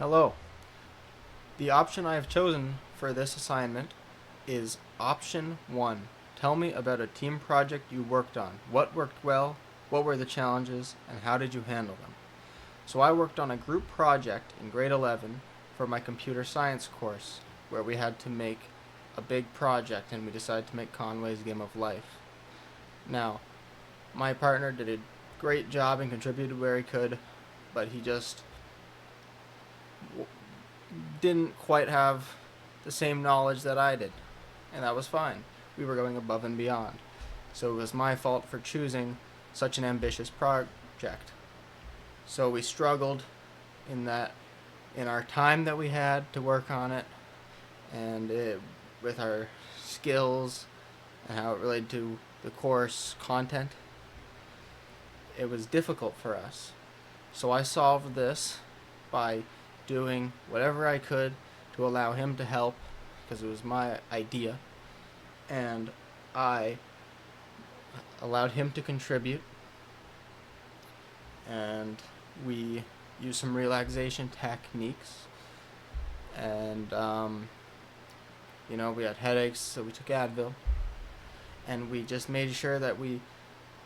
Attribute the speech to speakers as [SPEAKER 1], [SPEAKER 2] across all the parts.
[SPEAKER 1] Hello. The option I have chosen for this assignment is option 1. Tell me about a team project you worked on. What worked well? What were the challenges? And how did you handle them? So I worked on a group project in grade 11 for my computer science course where we had to make a big project and we decided to make Conway's Game of Life. Now, my partner did a great job and contributed where he could, but he just didn't quite have the same knowledge that I did, and that was fine. We were going above and beyond. So it was my fault for choosing such an ambitious project. So we struggled in our time that we had to work on it, and with our skills and how it related to the course content. It was difficult for us. So I solved this by doing whatever I could to allow him to help, because it was my idea, and I allowed him to contribute, and we used some relaxation techniques, and we had headaches, so we took Advil, and we just made sure that we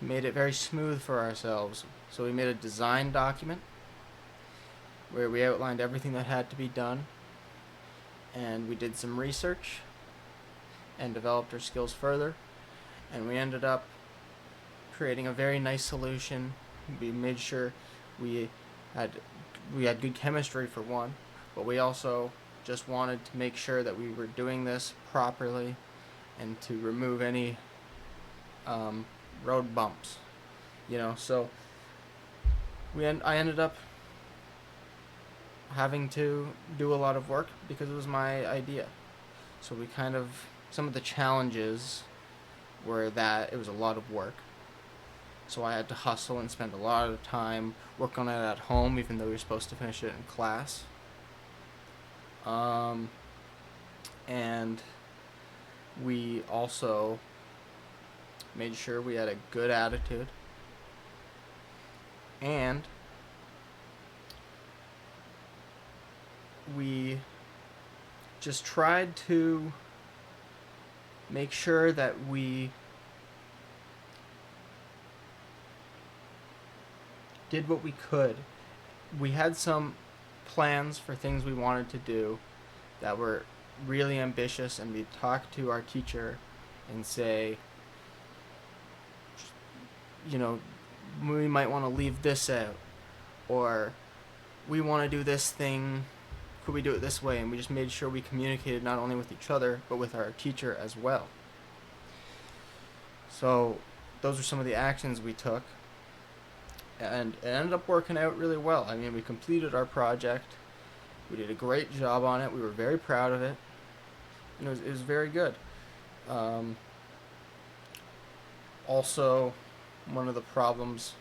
[SPEAKER 1] made it very smooth for ourselves. So we made a design document where we outlined everything that had to be done, and we did some research and developed our skills further, and we ended up creating a very nice solution. We made sure we had good chemistry for one, but we also just wanted to make sure that we were doing this properly and to remove any road bumps, so I ended up having to do a lot of work because it was my idea. So some of the challenges were that it was a lot of work. So I had to hustle and spend a lot of time working on it at home, even though we were supposed to finish it in class. And we also made sure we had a good attitude, and we just tried to make sure that we did what we could. We had some plans for things we wanted to do that were really ambitious, and we talked to our teacher and say, we might want to leave this out, or we want to do this thing, could we do it this way? And we just made sure we communicated not only with each other, but with our teacher as well. So those are some of the actions we took, and it ended up working out really well. I mean, we completed our project, we did a great job on it, we were very proud of it, and it was very good. Also, one of the problems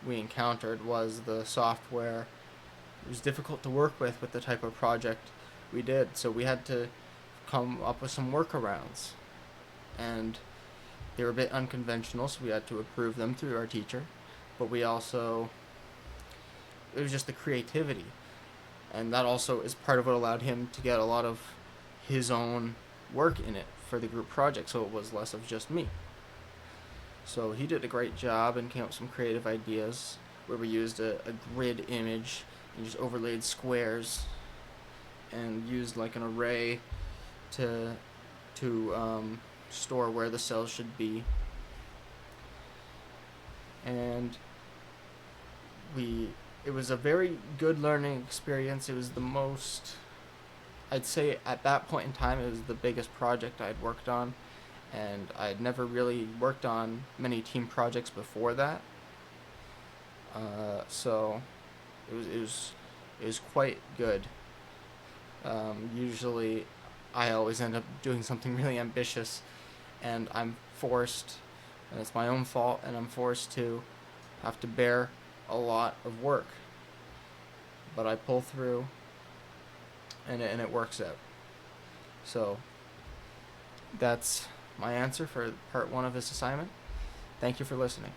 [SPEAKER 1] we encountered was the software. It was difficult to work with the type of project we did, so we had to come up with some workarounds, and they were a bit unconventional, so we had to approve them through our teacher. But it was just the creativity, and that also is part of what allowed him to get a lot of his own work in it for the group project, so it was less of just me. So he did a great job and came up with some creative ideas where we used a grid image and just overlaid squares and used like an array to store where the cells should be. And it was a very good learning experience. It was I'd say at that point in time, it was the biggest project I'd worked on, and I'd never really worked on many team projects before that. So it was quite good. Usually I always end up doing something really ambitious, and I'm forced, and it's my own fault, and I'm forced to have to bear a lot of work. But I pull through, and it works out. So that's my answer for part 1 of this assignment. Thank you for listening.